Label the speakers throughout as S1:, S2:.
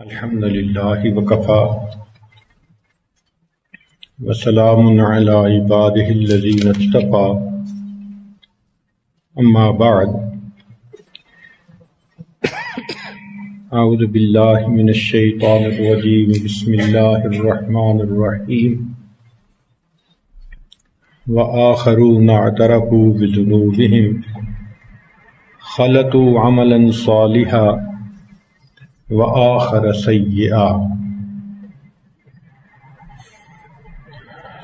S1: الحمد للہ وکفى وسلام علی عبادہ الذین اصطفى اما بعد اعوذ باللہ من الشیطان الرجیم بسم اللہ الرحمن الرحیم وآخرون اعترفوا بذنوبهم خلطوا عملا صالحا وآخر سیئا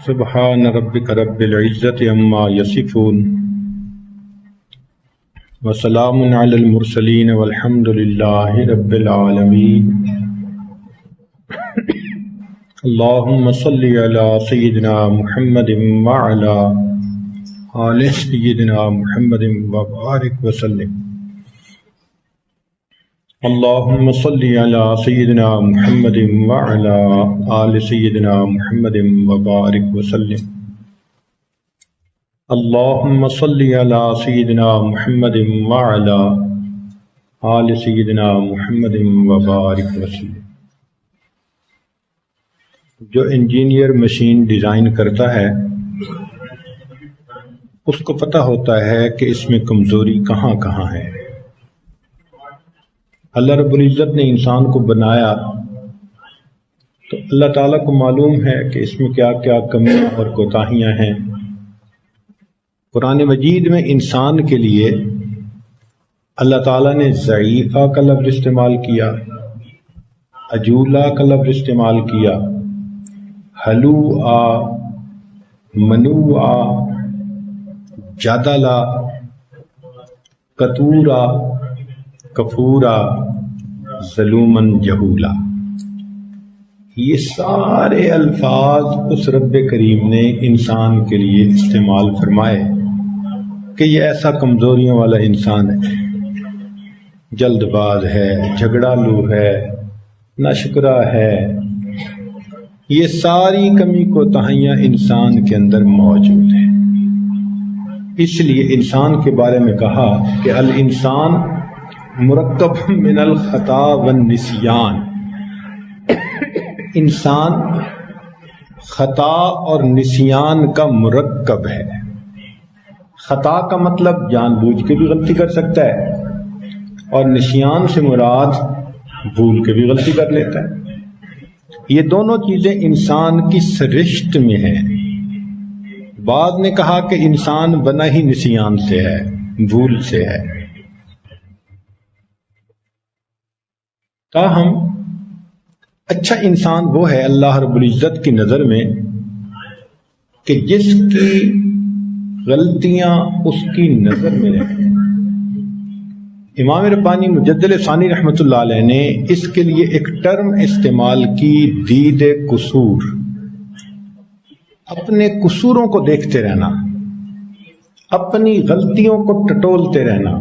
S1: سبحان ربک رب العزت عما یصفون وسلام علی المرسلین والحمد للہ رب العالمین اللہم صلی علی سیدنا محمد وعلی آل سیدنا محمد وبارک وسلم اللہم صلی علی سیدنا محمد وعلی آل سیدنا محمد وبارک وسلم اللہم صلی علی سیدنا محمد وعلی آل سیدنا محمد وبارک وسلم۔ جو انجینئر مشین ڈیزائن کرتا ہے اس کو پتہ ہوتا ہے کہ اس میں کمزوری کہاں کہاں ہے۔ اللہ رب العزت نے انسان کو بنایا تو اللہ تعالیٰ کو معلوم ہے کہ اس میں کیا کیا کمیاں اور کوتاہیاں ہیں۔ قرآن مجید میں انسان کے لیے اللہ تعالیٰ نے ضعیفہ کا لفظ استعمال کیا، عجولہ کا لفظ استعمال کیا، ہلوعا، منوعا، جادلا، کتورا، کفورا، ظلومن جہولا۔ یہ سارے الفاظ اس رب کریم نے انسان کے لیے استعمال فرمائے کہ یہ ایسا کمزوریوں والا انسان ہے، جلد باز ہے، جھگڑالو ہے، ناشکرا ہے۔ یہ ساری کمی کوتاہیاں انسان کے اندر موجود ہیں۔ اس لیے انسان کے بارے میں کہا کہ الانسان مرکب من الخطا والنسیان، انسان خطا اور نسیان کا مرکب ہے۔ خطا کا مطلب جان بوجھ کے بھی غلطی کر سکتا ہے، اور نسیان سے مراد بھول کے بھی غلطی کر لیتا ہے۔ یہ دونوں چیزیں انسان کی سرشت میں ہیں۔ بعض نے کہا کہ انسان بنا ہی نسیان سے ہے، بھول سے ہے۔ تاہم اچھا انسان وہ ہے اللہ رب العزت کی نظر میں کہ جس کی غلطیاں اس کی نظر میں رہیں۔ امام ربانی مجدد ثانی رحمۃ اللہ علیہ نے اس کے لیے ایک ٹرم استعمال کی، دید قصور، اپنے قصوروں کو دیکھتے رہنا، اپنی غلطیوں کو ٹٹولتے رہنا۔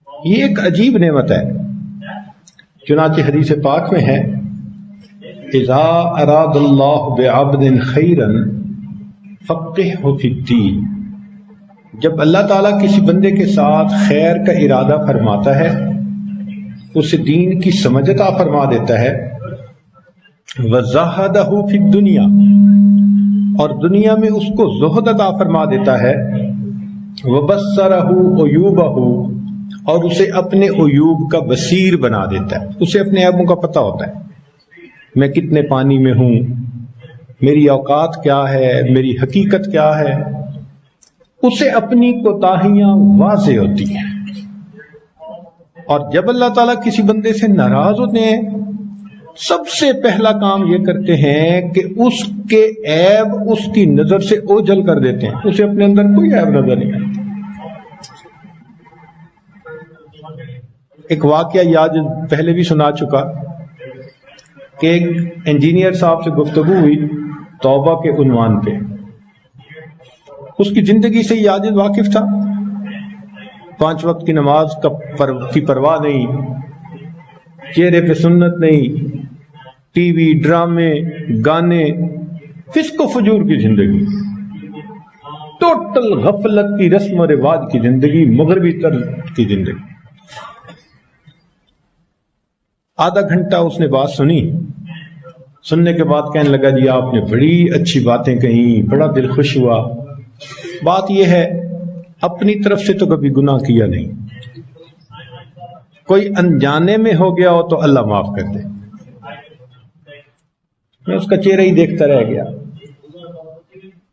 S1: یہ ایک عجیب نعمت ہے، چنانچہ حدیث پاک میں ہے اذا اراد اللہ بعبد خیرا فقہہ فی الدین، جب اللہ تعالیٰ کسی بندے کے ساتھ خیر کا ارادہ فرماتا ہے اسے دین کی سمجھ عطا فرما دیتا ہے، وزہدہ فی الدنیا، اور دنیا میں اس کو زہد عطا فرما دیتا ہے، وبصرہ عیوبہ، اور اسے اپنے عیوب کا بصیر بنا دیتا ہے، اسے اپنے عیبوں کا پتہ ہوتا ہے، میں کتنے پانی میں ہوں، میری اوقات کیا ہے، میری حقیقت کیا ہے، اسے اپنی کوتاہیاں واضح ہوتی ہیں۔ اور جب اللہ تعالیٰ کسی بندے سے ناراض ہوتے ہیں سب سے پہلا کام یہ کرتے ہیں کہ اس کے عیب اس کی نظر سے اوجھل کر دیتے ہیں، اسے اپنے اندر کوئی عیب نظر نہیں آتا۔ ایک واقعہ یاد پہلے بھی سنا چکا کہ ایک انجینئر صاحب سے گفتگو ہوئی توبہ کے عنوان پہ۔ اس کی زندگی سے یاجد واقف تھا، 5 وقت کی نماز کی پرواہ نہیں، چہرے پہ سنت نہیں، ٹی وی، ڈرامے، گانے، فسق و فجور کی زندگی، ٹوٹل غفلت کی رسم و رواج کی زندگی، مغربی طرز کی زندگی۔ آدھا گھنٹہ اس نے بات سنی، سننے کے بعد کہنے لگا جی آپ نے بڑی اچھی باتیں کہیں، بڑا دل خوش ہوا، بات یہ ہے اپنی طرف سے تو کبھی گناہ کیا نہیں، کوئی انجانے میں ہو گیا ہو تو اللہ معاف کر دے۔ میں اس کا چہرہ ہی دیکھتا رہ گیا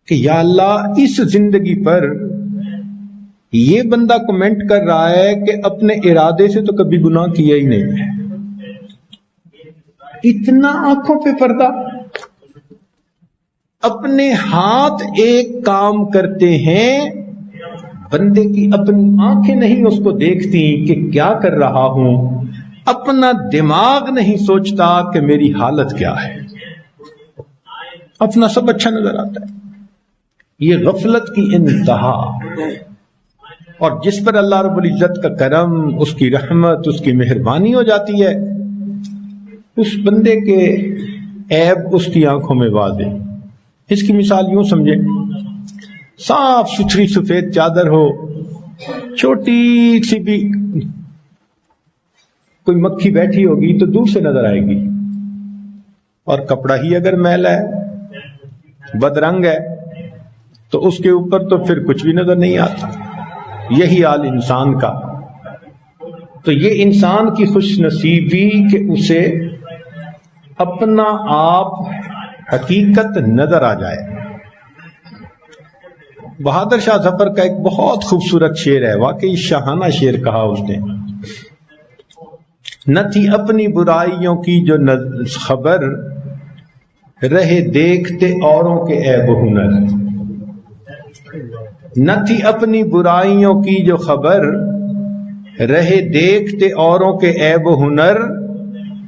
S1: کہ یا اللہ، اس زندگی پر یہ بندہ کمنٹ کر رہا ہے کہ اپنے ارادے سے تو کبھی گناہ کیا ہی نہیں، اتنا آنکھوں پہ پردہ، اپنے ہاتھ ایک کام کرتے ہیں، بندے کی اپنی آنکھیں نہیں اس کو دیکھتی کہ کیا کر رہا ہوں، اپنا دماغ نہیں سوچتا کہ میری حالت کیا ہے، اپنا سب اچھا نظر آتا ہے۔ یہ غفلت کی انتہا، اور جس پر اللہ رب العزت کا کرم، اس کی رحمت، اس کی مہربانی ہو جاتی ہے، اس بندے کے عیب اس کی آنکھوں میں واضح۔ اس کی مثال یوں سمجھے، صاف ستھری سفید چادر ہو، چھوٹی سی بھی کوئی مکھی بیٹھی ہوگی تو دور سے نظر آئے گی، اور کپڑا ہی اگر میلا ہے، بدرنگ ہے، تو اس کے اوپر تو پھر کچھ بھی نظر نہیں آتا۔ یہی حال انسان کا۔ تو یہ انسان کی خوش نصیبی کہ اسے اپنا آپ حقیقت نظر آ جائے۔ بہادر شاہ ظفر کا ایک بہت خوبصورت شعر ہے، واقعی شاہانہ شعر کہا اس نے، نہ تھی اپنی برائیوں کی جو خبر، رہے دیکھتے اوروں کے عیب و ہنر، نہ تھی اپنی برائیوں کی جو خبر، رہے دیکھتے اوروں کے عیب و ہنر،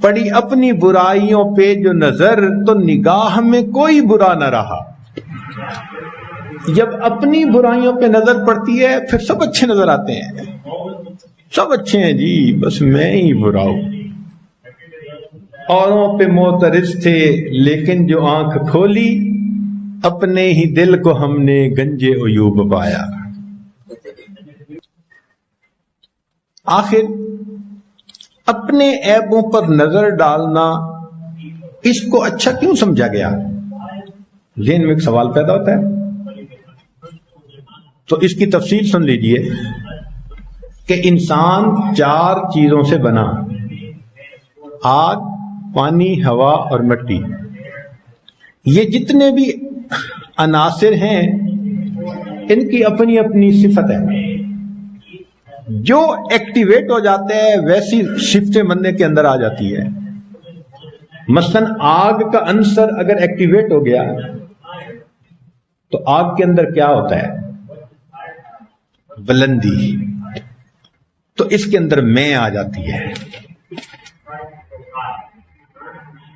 S1: پڑی اپنی برائیوں پہ جو نظر، تو نگاہ میں کوئی برا نہ رہا۔ جب اپنی برائیوں پہ نظر پڑتی ہے پھر سب اچھے نظر آتے ہیں، سب اچھے ہیں جی، بس میں ہی برا ہوں۔ اوروں پہ معترض تھے لیکن جو آنکھ کھولی، اپنے ہی دل کو ہم نے گنجے عیوب پایا۔ آخر اپنے عیبوں پر نظر ڈالنا اس کو اچھا کیوں سمجھا گیا؟ ذہن میں ایک سوال پیدا ہوتا ہے، تو اس کی تفصیل سن لیجئے کہ انسان 4 چیزوں سے بنا، آگ، پانی، ہوا اور مٹی۔ یہ جتنے بھی عناصر ہیں ان کی اپنی اپنی صفت ہے، جو ایکٹیویٹ ہو جاتے ہیں ویسی صفتیں بندے کے اندر آ جاتی ہے۔ مثلا آگ کا عنصر اگر ایکٹیویٹ ہو گیا تو آگ کے اندر کیا ہوتا ہے؟ بلندی، تو اس کے اندر میں آ جاتی ہے۔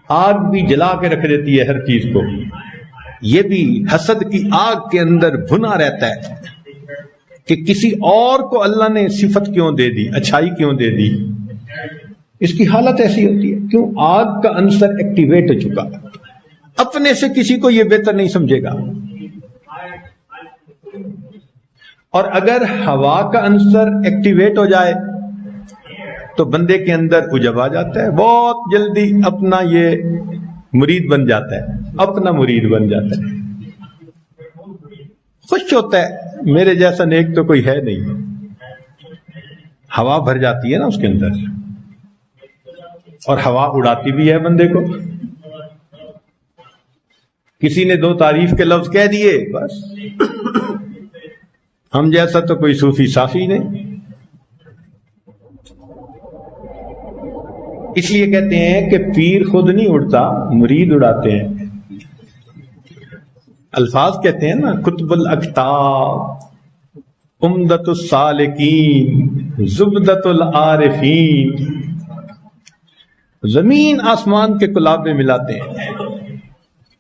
S1: آگ بھی جلا کے رکھ دیتی ہے ہر چیز کو، یہ بھی حسد کی آگ کے اندر بھنا رہتا ہے کہ کسی اور کو اللہ نے صفت کیوں دے دی، اچھائی کیوں دے دی۔ اس کی حالت ایسی ہوتی ہے، کیوں؟ آگ کا عنصر ایکٹیویٹ ہو چکا، اپنے سے کسی کو یہ بہتر نہیں سمجھے گا۔ اور اگر ہوا کا عنصر ایکٹیویٹ ہو جائے تو بندے کے اندر عجب آ جاتا ہے، بہت جلدی اپنا یہ مرید بن جاتا ہے، اپنا مرید بن جاتا ہے، خوش ہوتا ہے میرے جیسا نیک تو کوئی ہے نہیں۔ ہوا بھر جاتی ہے نا اس کے اندر، اور ہوا اڑاتی بھی ہے بندے کو۔ کسی نے 2 تعریف کے لفظ کہہ دیے، بس ہم جیسا تو کوئی صوفی صافی نہیں۔ اس لیے کہتے ہیں کہ پیر خود نہیں اڑتا، مرید اڑاتے ہیں۔ الفاظ کہتے ہیں نا، قطب الاقطاب، عمدۃ السالکین، زبدۃ العارفین۔ زمین آسمان کے کلابے ملاتے ہیں،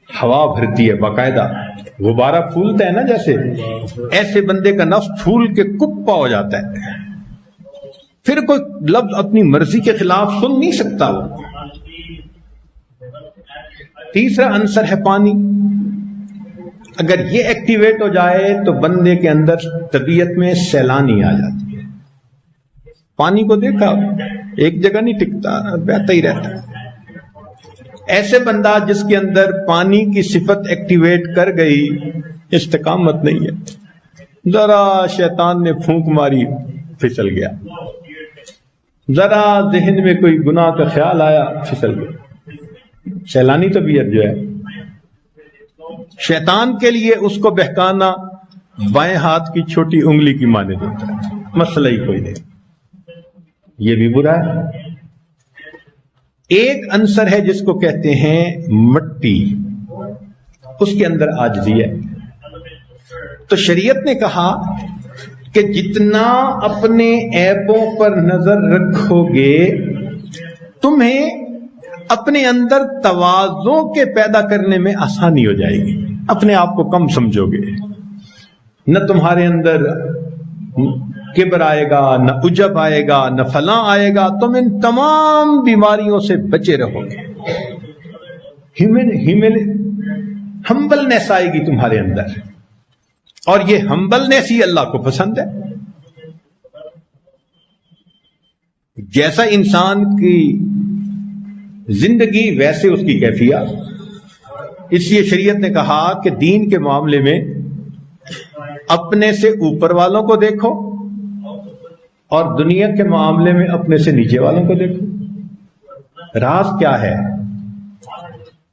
S1: ہوا بھرتی ہے باقاعدہ، غبارہ پھولتا ہے نا جیسے، ایسے بندے کا نفس پھول کے کپا ہو جاتا ہے، پھر کوئی لفظ اپنی مرضی کے خلاف سن نہیں سکتا وہ۔ تیسرا عنصر ہے پانی، اگر یہ ایکٹیویٹ ہو جائے تو بندے کے اندر طبیعت میں سیلانی آ جاتی ہے۔ پانی کو دیکھا، ایک جگہ نہیں ٹکتا، بہتا ہی رہتا ہے۔ ایسے بندہ جس کے اندر پانی کی صفت ایکٹیویٹ کر گئی، استقامت نہیں ہے۔ ذرا شیطان نے پھونک ماری، پھسل گیا، ذرا ذہن میں کوئی گناہ کا خیال آیا، پھسل گیا۔ سیلانی طبیعت جو ہے، شیطان کے لیے اس کو بہکانا بائیں ہاتھ کی چھوٹی انگلی کی مانند ہوتا ہے، مسئلہ ہی کوئی نہیں، یہ بھی برا ہے۔ ایک عنصر ہے جس کو کہتے ہیں مٹی، اس کے اندر عاجزی ہے۔ تو شریعت نے کہا کہ جتنا اپنے عیبوں پر نظر رکھو گے، تمہیں اپنے اندر تواضع کے پیدا کرنے میں آسانی ہو جائے گی، اپنے آپ کو کم سمجھو گے، نہ تمہارے اندر کبر آئے گا، نہ عجب آئے گا، نہ فلاں آئے گا، تم ان تمام بیماریوں سے بچے رہو گے۔ ہمبلنیس آئے گی تمہارے اندر، اور یہ ہمبلنیس ہی اللہ کو پسند ہے۔ جیسا انسان کی زندگی ویسے اس کی کیفیت، اس لیے شریعت نے کہا کہ دین کے معاملے میں اپنے سے اوپر والوں کو دیکھو اور دنیا کے معاملے میں اپنے سے نیچے والوں کو دیکھو۔ راز کیا ہے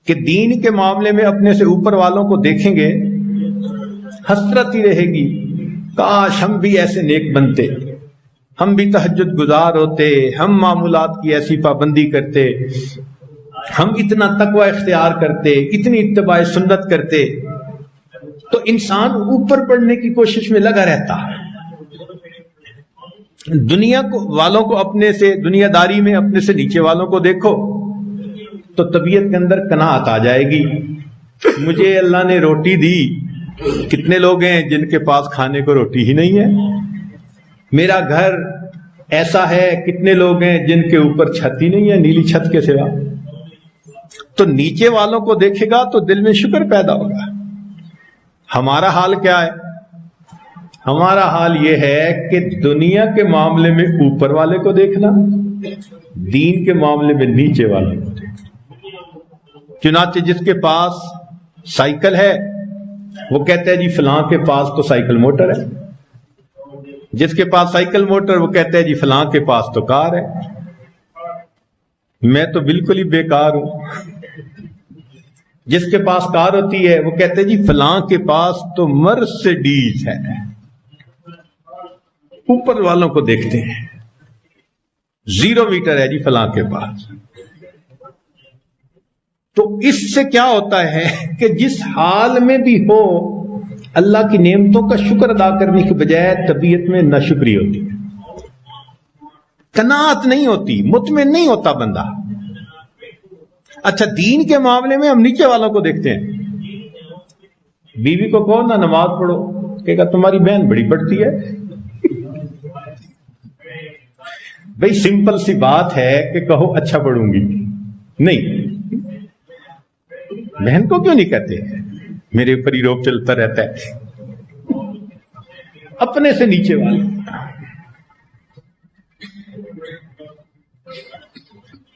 S1: کہ دین کے معاملے میں اپنے سے اوپر والوں کو دیکھیں گے، حسرت ہی رہے گی، کاش ہم بھی ایسے نیک بنتے، ہم بھی تہجد گزار ہوتے، ہم معمولات کی ایسی پابندی کرتے، ہم اتنا تقوی اختیار کرتے، اتنی اتباع سنت کرتے۔ تو انسان اوپر پڑھنے کی کوشش میں لگا رہتا ہے، دنیا والوں کو اپنے سے، دنیا داری میں اپنے سے نیچے والوں کو دیکھو تو طبیعت کے اندر قناعت آ جائے گی۔ مجھے اللہ نے روٹی دی، کتنے لوگ ہیں جن کے پاس کھانے کو روٹی ہی نہیں ہے؟ میرا گھر ایسا ہے، کتنے لوگ ہیں جن کے اوپر چھت ہی نہیں ہے، نیلی چھت کے سوا۔ تو نیچے والوں کو دیکھے گا تو دل میں شکر پیدا ہوگا۔ ہمارا حال کیا ہے؟ ہمارا حال یہ ہے کہ دنیا کے معاملے میں اوپر والے کو دیکھنا، دین کے معاملے میں نیچے والے کو دیکھنا۔ چنانچہ جس کے پاس سائیکل ہے وہ کہتا ہے جی فلاں کے پاس تو سائیکل موٹر ہے، جس کے پاس سائیکل موٹر وہ کہتا ہے جی فلاں کے پاس تو کار ہے، میں تو بالکل ہی بیکار ہوں۔ جس کے پاس کار ہوتی ہے وہ کہتے ہیں جی فلاں کے پاس تو مرسڈیز ہے۔ اوپر والوں کو دیکھتے ہیں، 0 میٹر ہے جی فلاں کے پاس۔ تو اس سے کیا ہوتا ہے کہ جس حال میں بھی ہو، اللہ کی نعمتوں کا شکر ادا کرنے کی بجائے طبیعت میں ناشکری ہوتی ہے، قناعت نہیں ہوتی، مطمئن نہیں ہوتا بندہ۔ اچھا دین کے معاملے میں ہم نیچے والوں کو دیکھتے ہیں، بیوی کو کہو نا نماز پڑھو، کہے گا تمہاری بہن بڑی پڑھتی ہے۔ بھئی سمپل سی بات ہے کہ کہو اچھا پڑھوں گی، نہیں، بہن کو کیوں نہیں کہتے؟ میرے اوپر ہی روب چلتا رہتا ہے، اپنے سے نیچے والے۔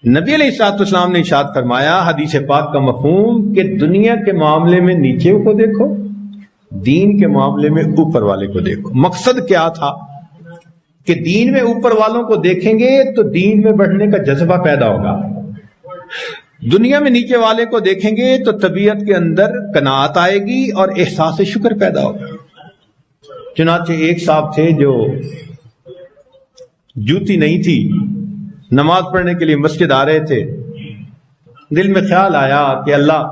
S1: نبی علیہ الصلوۃ والسلام نے ارشاد فرمایا، حدیث پاک کا مفہوم، کہ دنیا کے معاملے میں نیچے کو دیکھو، دین کے معاملے میں اوپر والے کو دیکھو۔ مقصد کیا تھا کہ دین میں اوپر والوں کو دیکھیں گے تو دین میں بڑھنے کا جذبہ پیدا ہوگا، دنیا میں نیچے والے کو دیکھیں گے تو طبیعت کے اندر قناعت آئے گی اور احساس شکر پیدا ہوگا۔ چنانچہ ایک صاحب تھے جو جوتی نہیں تھی، نماز پڑھنے کے لیے مسجد آ رہے تھے، دل میں خیال آیا کہ اللہ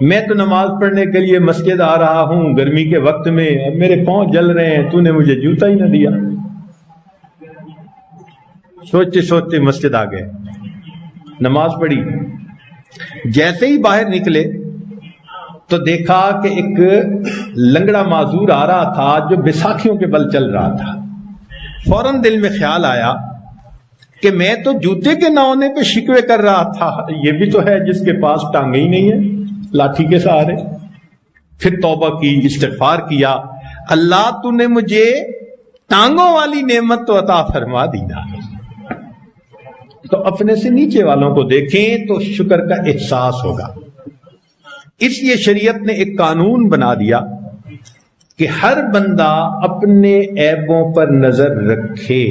S1: میں تو نماز پڑھنے کے لیے مسجد آ رہا ہوں گرمی کے وقت میں، اب میرے پاؤں جل رہے ہیں، تو نے مجھے جوتا ہی نہ دیا۔ سوچتے سوچتے مسجد آ گئے، نماز پڑھی، جیسے ہی باہر نکلے تو دیکھا کہ ایک لنگڑا معذور آ رہا تھا جو بیساکھیوں کے بل چل رہا تھا۔ فوراً دل میں خیال آیا کہ میں تو جوتے کے نہ ہونے پہ شکوے کر رہا تھا، یہ بھی تو ہے جس کے پاس ٹانگیں ہی نہیں ہے لاٹھی کے سہارے۔ پھر توبہ کی، استغفار کیا، اللہ تو نے مجھے ٹانگوں والی نعمت تو عطا فرما دی نا۔ تو اپنے سے نیچے والوں کو دیکھیں تو شکر کا احساس ہوگا۔ اس لیے شریعت نے ایک قانون بنا دیا کہ ہر بندہ اپنے عیبوں پر نظر رکھے۔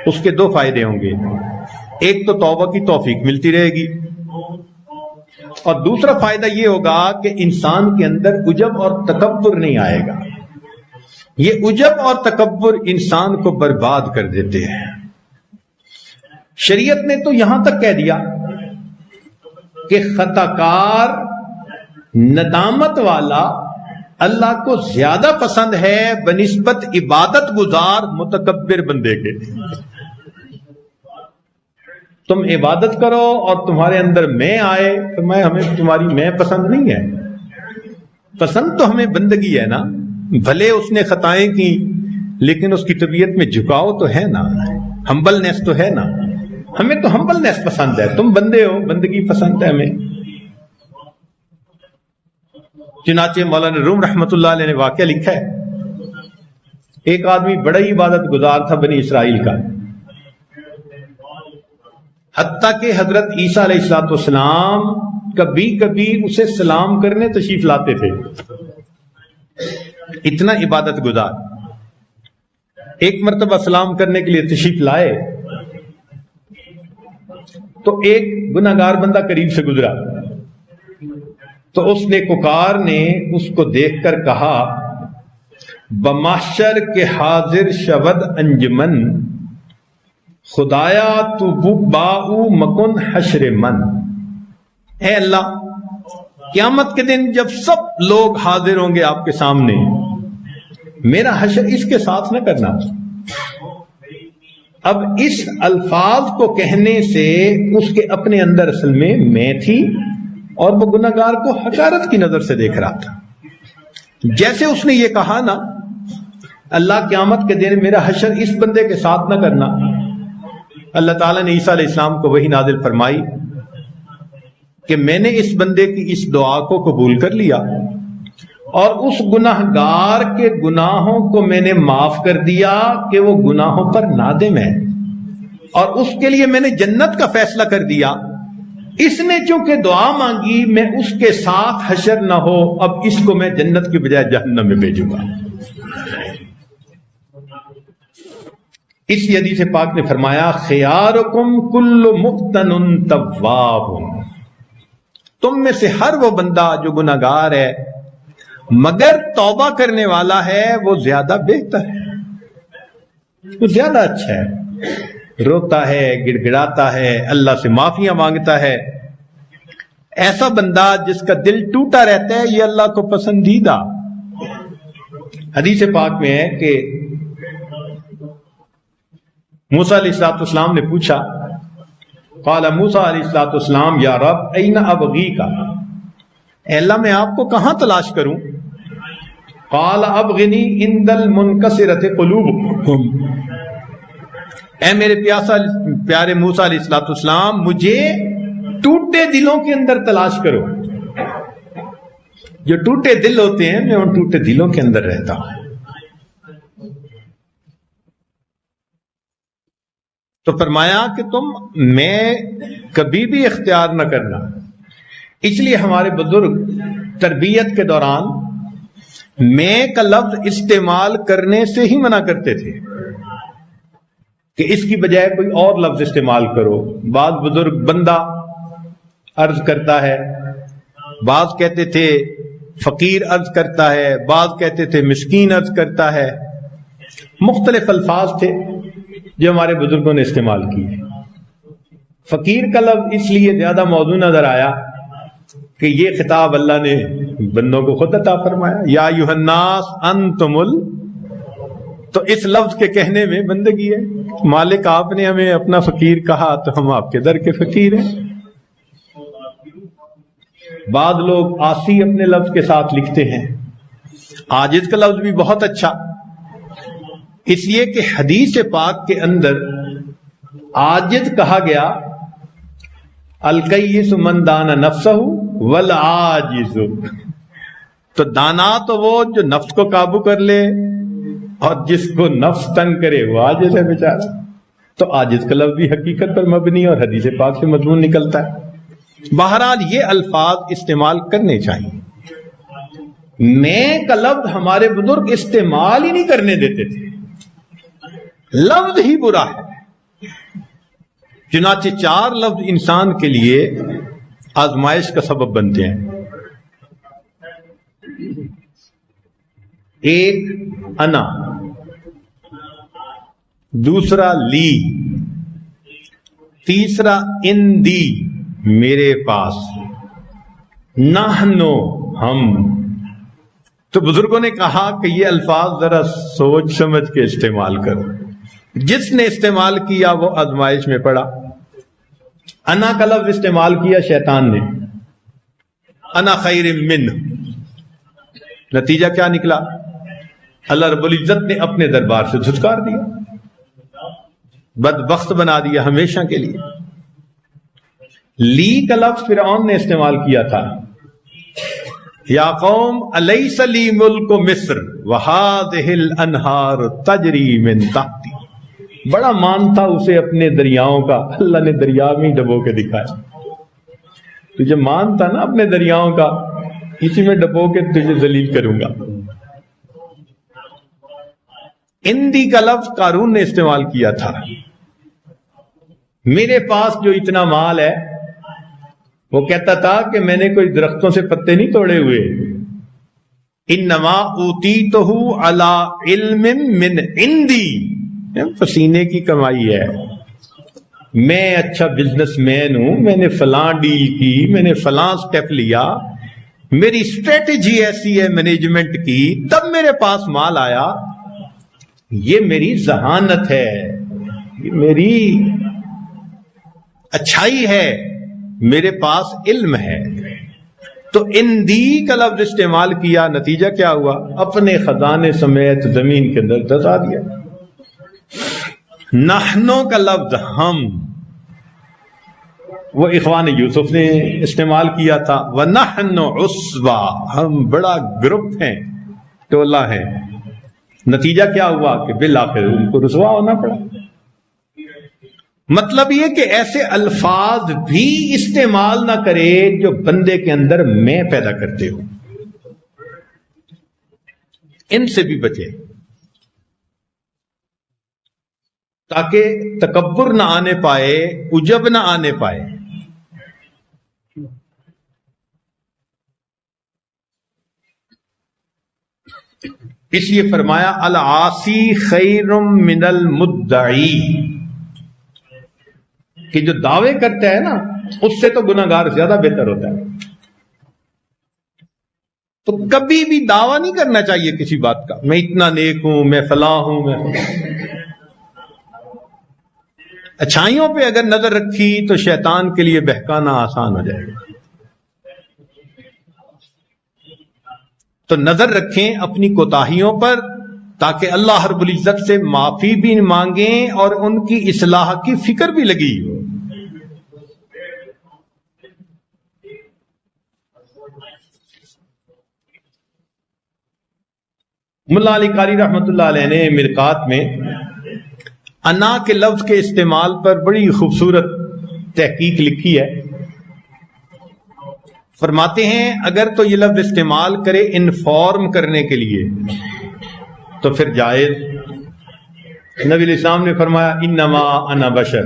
S1: اس کے دو فائدے ہوں گے، ایک تو توبہ کی توفیق ملتی رہے گی، اور دوسرا فائدہ یہ ہوگا کہ انسان کے اندر عجب اور تکبر نہیں آئے گا۔ یہ عجب اور تکبر انسان کو برباد کر دیتے ہیں۔ شریعت نے تو یہاں تک کہہ دیا کہ خطا کار، ندامت والا اللہ کو زیادہ پسند ہے بنسبت عبادت گزار متکبر بندے کے۔ تم عبادت کرو اور تمہارے اندر میں آئے تو ہمیں تمہاری میں پسند نہیں ہے۔ پسند تو ہمیں بندگی ہے نا، بھلے اس نے خطائیں کی لیکن اس کی طبیعت میں جھکاؤ تو ہے نا، ہمبلنیس تو ہے نا۔ ہمیں تو ہمبلنیس پسند ہے، تم بندے ہو، بندگی پسند ہے ہمیں۔ چنانچہ مولانا روم رحمت اللہ علیہ نے واقعہ لکھا ہے، ایک آدمی بڑا ہی عبادت گزار تھا بنی اسرائیل کا، حتیٰ کہ حضرت عیسیٰ علیہ الصلوۃ والسلام کبھی کبھی اسے سلام کرنے تشریف لاتے تھے، اتنا عبادت گزار۔ ایک مرتبہ سلام کرنے کے لیے تشریف لائے تو ایک گناہگار بندہ قریب سے گزرا، تو اس نیکوکار نے اس کو دیکھ کر کہا، بمحشر کے حاضر شود انجمن، خدایا تو باؤ مکن حشر من۔ اے اللہ، قیامت کے دن جب سب لوگ حاضر ہوں گے آپ کے سامنے، میرا حشر اس کے ساتھ نہ کرنا۔ اب اس الفاظ کو کہنے سے اس کے اپنے اندر اصل میں تھی، اور وہ گناہگار کو حقارت کی نظر سے دیکھ رہا تھا۔ جیسے اس نے یہ کہا نا، اللہ قیامت کے دن میرا حشر اس بندے کے ساتھ نہ کرنا، اللہ تعالیٰ نے عیسیٰ علیہ السلام کو وحی نازل فرمائی کہ میں نے اس بندے کی اس دعا کو قبول کر لیا، اور اس گناہگار کے گناہوں کو میں نے معاف کر دیا کہ وہ گناہوں پر نادم ہے، اور اس کے لیے میں نے جنت کا فیصلہ کر دیا۔ اس نے چونکہ دعا مانگی، میں اس کے ساتھ حشر نہ ہو، اب اس کو میں جنت کی بجائے جہنم میں بھیجوں گا۔ اس حدیث پاک نے فرمایا، خیارکم کل مفتن تواب، تم میں سے ہر وہ بندہ جو گناہگار ہے مگر توبہ کرنے والا ہے، وہ زیادہ بہتر ہے، وہ زیادہ اچھا ہے، روتا ہے، گڑ گڑاتا ہے، اللہ سے معافیاں مانگتا ہے۔ ایسا بندہ جس کا دل ٹوٹا رہتا ہے، یہ اللہ کو پسندیدہ۔ حدیث پاک میں ہے کہ موسیٰ علیہ السلام نے پوچھا، قال موسیٰ علیہ السلام یا رب این ابغیک، اے اللہ میں آپ کو کہاں تلاش کروں؟ قال ابغنی عند المنکسرۃ قلوبہم، اے میرے پیارے موسیٰ علیہ السلام، مجھے ٹوٹے دلوں کے اندر تلاش کرو۔ جو ٹوٹے دل ہوتے ہیں، میں ان ٹوٹے دلوں کے اندر رہتا ہوں۔ تو فرمایا کہ تم میں کبھی بھی اختیار نہ کرنا۔ اس لیے ہمارے بزرگ تربیت کے دوران میں کا لفظ استعمال کرنے سے ہی منع کرتے تھے کہ اس کی بجائے کوئی اور لفظ استعمال کرو۔ بعض بزرگ بندہ عرض کرتا ہے، بعض کہتے تھے فقیر عرض کرتا ہے، بعض کہتے تھے مسکین عرض کرتا ہے۔ مختلف الفاظ تھے جو ہمارے بزرگوں نے استعمال کیے۔ فقیر کا لفظ اس لیے زیادہ موضوع نظر آیا کہ یہ خطاب اللہ نے بندوں کو خود عطا فرمایا، یا ایھا الناس انتم تو اس لفظ کے کہنے میں بندگی ہے۔ مالک آپ نے ہمیں اپنا فقیر کہا تو ہم آپ کے در کے فقیر ہیں۔ بعض لوگ آسی اپنے لفظ کے ساتھ لکھتے ہیں، عاجز کا لفظ بھی بہت اچھا، اس لیے کہ حدیث پاک کے اندر عاجز کہا گیا، الکیس من دان نفسہ والعاجز، تو دانا تو وہ جو نفس کو قابو کر لے، اور جس کو نفس تنگ کرے وہ عاجز ہے بیچارہ۔ تو عاجز کا لفظ بھی حقیقت پر مبنی اور حدیث پاک سے مضمون نکلتا ہے۔ بہرحال یہ الفاظ استعمال کرنے چاہیے۔ میں کا لفظ ہمارے بزرگ استعمال ہی نہیں کرنے دیتے تھے، لفظ ہی برا ہے۔ چنانچہ 4 لفظ انسان کے لیے آزمائش کا سبب بنتے ہیں۔ ایک انا، دوسرا لی، تیسرا اندی میرے پاس، نحنو ہم۔ تو بزرگوں نے کہا کہ یہ الفاظ ذرا سوچ سمجھ کے استعمال کرو۔ جس نے استعمال کیا وہ آزمائش میں پڑا۔ انا کا لفظ استعمال کیا شیطان نے، انا خیر من، نتیجہ کیا نکلا؟ اللہ رب العزت نے اپنے دربار سے دھتکار دیا، بدبخت بنا دیا ہمیشہ کے لیے۔ لی کا لفظ فرعون نے استعمال کیا تھا، یا قوم الیس لی ملک مصر وہذہ الانہار تجری من تحتی۔ بڑا مان تھا اسے اپنے دریاؤں کا، اللہ نے دریا میں ڈبو کے دکھایا۔ تجھے مان تھا نا اپنے دریاؤں کا، اسی میں ڈبو کے تجھے ذلیل کروں گا۔ اندی کا لفظ قارون نے استعمال کیا تھا، میرے پاس جو اتنا مال ہے، وہ کہتا تھا کہ میں نے کوئی درختوں سے پتے نہیں توڑے ہوئے، انما اوتیتہ علی علم من عندی، پسینے کی کمائی ہے، میں اچھا بزنس مین ہوں، میں نے فلاں ڈیل کی، میں نے فلاں سٹیپ لیا، میری اسٹریٹجی ایسی ہے مینجمنٹ کی، تب میرے پاس مال آیا۔ یہ میری ذہانت ہے، یہ میری اچھائی ہے، میرے پاس علم ہے۔ تو اندی کا لفظ استعمال کیا، نتیجہ کیا ہوا؟ اپنے خزانے سمیت زمین کے اندر دھسا دیا۔ نحنو کا لفظ ہم، وہ اخوان یوسف نے استعمال کیا تھا، وَنَحْنُ عُصْبَةٌ، ہم بڑا گروپ ہیں، ٹولہ ہیں۔ نتیجہ کیا ہوا کہ بالآخر ان کو رسوا ہونا پڑا۔ مطلب یہ کہ ایسے الفاظ بھی استعمال نہ کرے جو بندے کے اندر میں پیدا کرتے ہو، ان سے بھی بچے تاکہ تکبر نہ آنے پائے، عجب نہ آنے پائے۔ اس لیے فرمایا العاصی خیر من المدعی، کہ جو دعوے کرتا ہے نا اس سے تو گناہگار زیادہ بہتر ہوتا ہے۔ تو کبھی بھی دعویٰ نہیں کرنا چاہیے کسی بات کا، میں اتنا نیک ہوں، میں فلاں ہوں، میں اچھائیوں پہ اگر نظر رکھی تو شیطان کے لیے بہکانا آسان ہو جائے گا۔ تو نظر رکھیں اپنی کوتاہیوں پر، تاکہ اللہ رب العزت سے معافی بھی مانگیں اور ان کی اصلاح کی فکر بھی لگی ہو۔ ملا علی قاری رحمت اللہ علیہ نے مرقات میں انا کے لفظ کے استعمال پر بڑی خوبصورت تحقیق لکھی ہے۔ فرماتے ہیں اگر تو یہ لفظ استعمال کرے انفارم کرنے کے لیے تو پھر جائز۔ نبی علیہ السلام نے فرمایا انما انا بشر،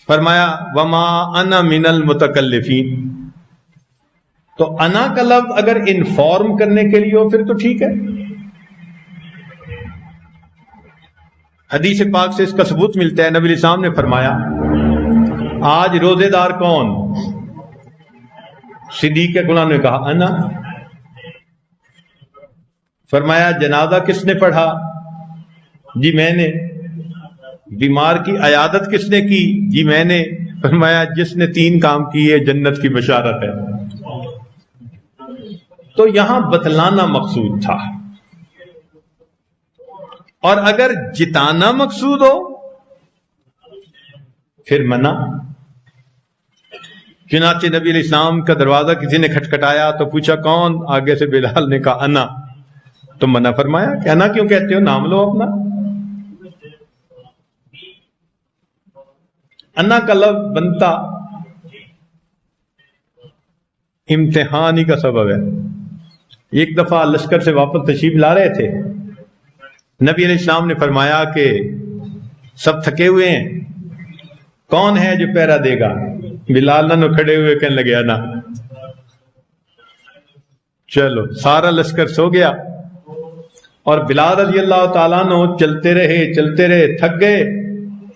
S1: فرمایا وما انا من المتکلفین۔ تو انا کا لفظ اگر انفارم کرنے کے لیے ہو پھر تو ٹھیک ہے۔ حدیث پاک سے اس کا ثبوت ملتا ہے، نبی علیہ السلام نے فرمایا آج روزے دار کون؟ صدیق اکبر نے کہا انا۔ فرمایا جنازہ کس نے پڑھا؟ جی میں نے۔ بیمار کی عیادت کس نے کی؟ جی میں نے۔ فرمایا جس نے 3 کام کیے جنت کی بشارت ہے۔ تو یہاں بتلانا مقصود تھا، اور اگر جتانا مقصود ہو پھر منع۔ چنانچہ نبی علیہ السلام کا دروازہ کسی نے کھٹکھٹایا تو پوچھا کون؟ آگے سے بلال نے کہا انا۔ تو منع فرمایا کہ انا کیوں کہتے ہو، نام لو اپنا۔ انا کا لفظ بنتا امتحان ہی کا سبب ہے. ایک دفعہ لشکر سے واپس تشریف لا رہے تھے، نبی علیہ السلام نے فرمایا کہ سب تھکے ہوئے ہیں، کون ہے جو پہرا دے گا؟ بلال نہ کھڑے ہوئے کہنے لگے نا. چلو سارا لشکر سو گیا اور بلال رضی اللہ تعالیٰ عنہ چلتے رہے تھک گئے.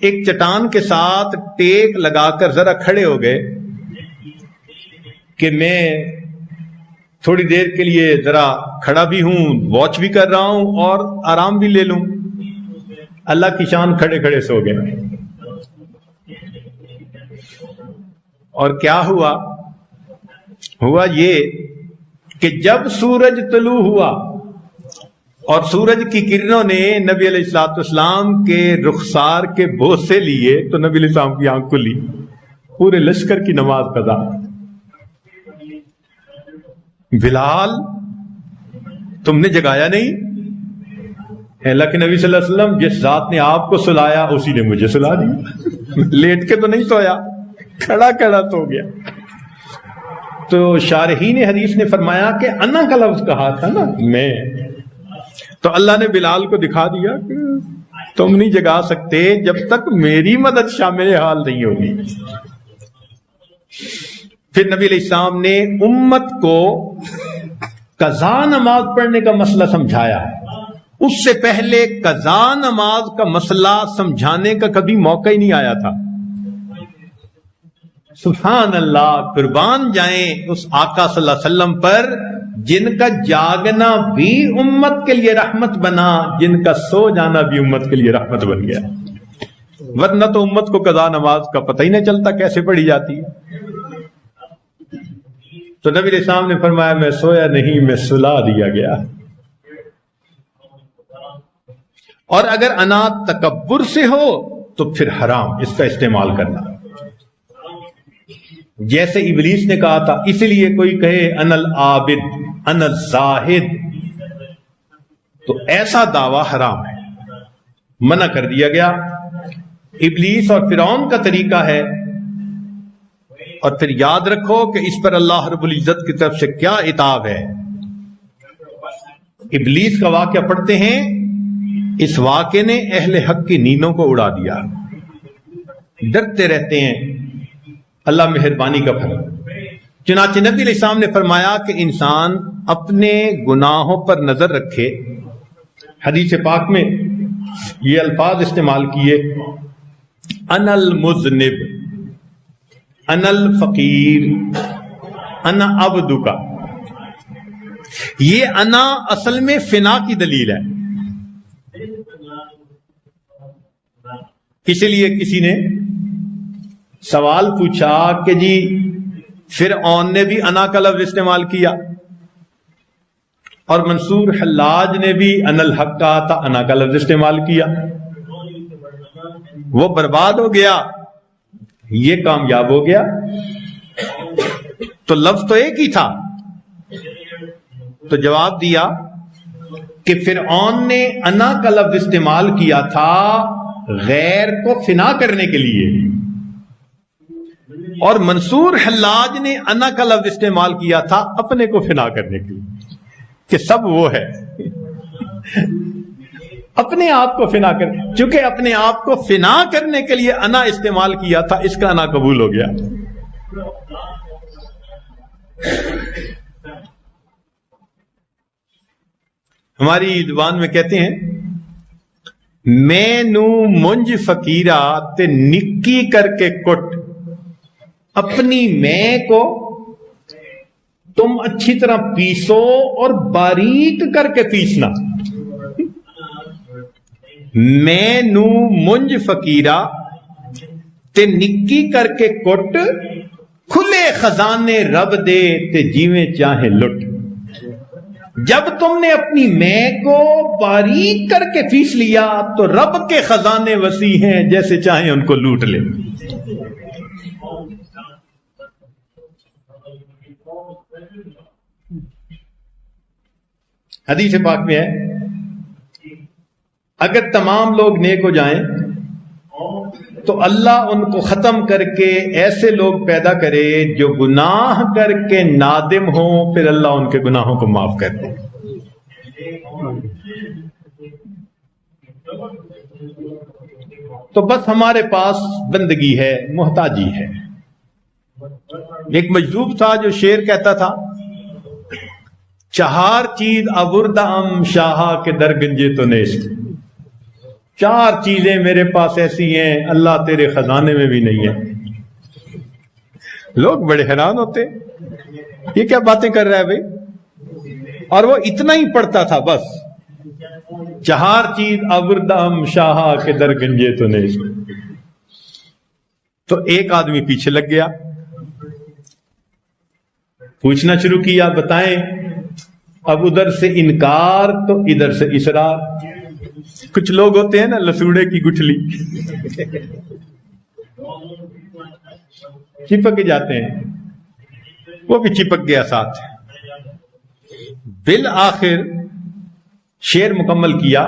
S1: ایک چٹان کے ساتھ ٹیک لگا کر ذرا کھڑے ہو گئے کہ میں تھوڑی دیر کے لیے ذرا کھڑا بھی ہوں، واچ بھی کر رہا ہوں اور آرام بھی لے لوں. اللہ کی شان، کھڑے کھڑے سو گئے. اور کیا ہوا یہ کہ جب سورج طلوع ہوا اور سورج کی کرنوں نے نبی علیہ الصلوۃ والسلام کے رخسار کے بوسے لیے تو نبی علیہ السلام کی آنکھ کھلی. پورے لشکر کی نماز قضا. بلال تم نے جگایا نہیں؟ اللہ کے نبی صلی اللہ علیہ وسلم، جس ذات نے آپ کو سلایا اسی نے مجھے سلا دیا. لیٹ کے تو نہیں سویا، کھڑا کھڑا تو گیا. تو شارحین حدیث نے فرمایا کہ انا کا لفظ کہا تھا نا میں، تو اللہ نے بلال کو دکھا دیا کہ تم نہیں جگا سکتے جب تک میری مدد شامل حال نہیں ہوگی. پھر نبی علیہ السلام نے امت کو قضا نماز پڑھنے کا مسئلہ سمجھایا. اس سے پہلے قضا نماز کا مسئلہ سمجھانے کا کبھی موقع ہی نہیں آیا تھا. سبحان اللہ، قربان جائیں اس آقا صلی اللہ علیہ وسلم پر جن کا جاگنا بھی امت کے لیے رحمت بنا، جن کا سو جانا بھی امت کے لیے رحمت بن گیا. ورنہ تو امت کو قضا نماز کا پتہ ہی نہیں چلتا کیسے پڑھی جاتی ہے. تو نبی علیہ السلام نے فرمایا میں سویا نہیں، میں سلا دیا گیا. اور اگر انا تکبر سے ہو تو پھر حرام اس کا استعمال کرنا. جیسے ابلیس نے کہا تھا، اس لیے کوئی کہے انا العابد انا الزاہد تو ایسا دعویٰ حرام ہے، منع کر دیا گیا. ابلیس اور فرعون کا طریقہ ہے. اور پھر یاد رکھو کہ اس پر اللہ رب العزت کی طرف سے کیا عتاب ہے. ابلیس کا واقعہ پڑھتے ہیں، اس واقعے نے اہل حق کی نیندوں کو اڑا دیا. ڈرتے رہتے ہیں، اللہ مہربانی کا پھل. چنانچہ نبی علیہ السلام نے فرمایا کہ انسان اپنے گناہوں پر نظر رکھے. حدیث پاک میں یہ الفاظ استعمال کیے، انا المذنب، انا الفقیر، انا عبدک. یہ انا اصل میں فنا کی دلیل ہے. اسی لیے کسی نے سوال پوچھا کہ جی فرعون نے بھی انا کا لفظ استعمال کیا اور منصور حلاج نے بھی انا الحق کہا تھا، انا کا لفظ استعمال کیا. وہ برباد ہو گیا، یہ کامیاب ہو گیا. تو لفظ تو ایک ہی تھا. تو جواب دیا کہ فرعون نے انا کا لفظ استعمال کیا تھا غیر کو فنا کرنے کے لیے، اور منصور حلاج نے انا کا لفظ استعمال کیا تھا اپنے کو فنا کرنے کے لیے، کہ سب وہ ہے اپنے آپ کو فنا کر. چونکہ اپنے آپ کو فنا کرنے کے لیے انا استعمال کیا تھا، اس کا انا قبول ہو گیا. ہماری زبان میں کہتے ہیں، میں نو منج فقیرہ تے نکی کر کے کٹ. اپنی میں کو تم اچھی طرح پیسو اور باریک کر کے پیسنا. میں نو منج فقیرہ تے نکی کر کے کٹ، کھلے خزانے رب دے تے جیویں چاہے لٹ. جب تم نے اپنی میں کو باریک کر کے پیس لیا تو رب کے خزانے وسیع ہیں، جیسے چاہیں ان کو لوٹ لے. حدیث پاک میں ہے، اگر تمام لوگ نیک ہو جائیں تو اللہ ان کو ختم کر کے ایسے لوگ پیدا کرے جو گناہ کر کے نادم ہوں، پھر اللہ ان کے گناہوں کو معاف کر دے۔ تو بس ہمارے پاس بندگی ہے، محتاجی ہے۔ ایک مجذوب تھا جو شعر کہتا تھا، چہار چیز ابردم شاہا کے در گنجے تو نیست، چار چیزیں میرے پاس ایسی ہیں اللہ تیرے خزانے میں بھی نہیں ہے۔ لوگ بڑے حیران ہوتے، یہ کیا باتیں کر رہا ہے بھائی؟ اور وہ اتنا ہی پڑھتا تھا، بس چہار چیز ابردم شاہا کے در گنجے تو نیست۔ تو ایک آدمی پیچھے لگ گیا، پوچھنا شروع کیا، بتائیں۔ اب ادھر سے انکار تو ادھر سے اصرار۔ کچھ لوگ ہوتے ہیں نا لسوڑے کی گٹھلی، چپک جاتے ہیں، وہ بھی چپک گیا ساتھ۔ بالآخر شعر مکمل کیا،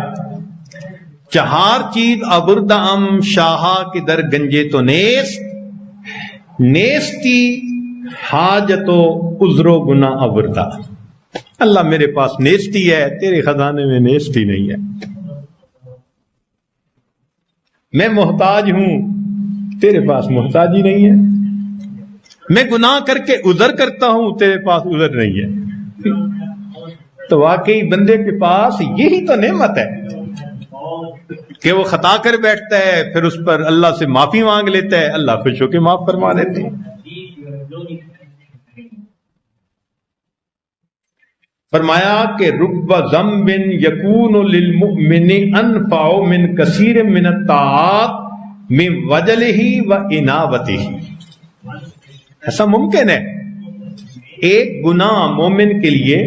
S1: چہار چیز ابردم شاہا کے در گنجے تو نیست، نیستی حاجتو عذر و گناہ ابردا۔ اللہ میرے پاس نیستی ہے، تیرے خزانے میں نیستی نہیں ہے۔ میں محتاج ہوں، تیرے پاس محتاجی نہیں ہے۔ میں گناہ کر کے عذر کرتا ہوں، تیرے پاس عذر نہیں ہے۔ تو واقعی بندے کے پاس یہی تو نعمت ہے کہ وہ خطا کر بیٹھتا ہے، پھر اس پر اللہ سے معافی مانگ لیتا ہے، اللہ خوش ہو کے معاف فرما دیتے ہیں۔ فرمایا کہ رب ذنب یکون للمؤمن انفع من کثیر من الطاعات من وجلہ و انابتہ۔ ایسا ممکن ہے ایک گناہ مومن کے لیے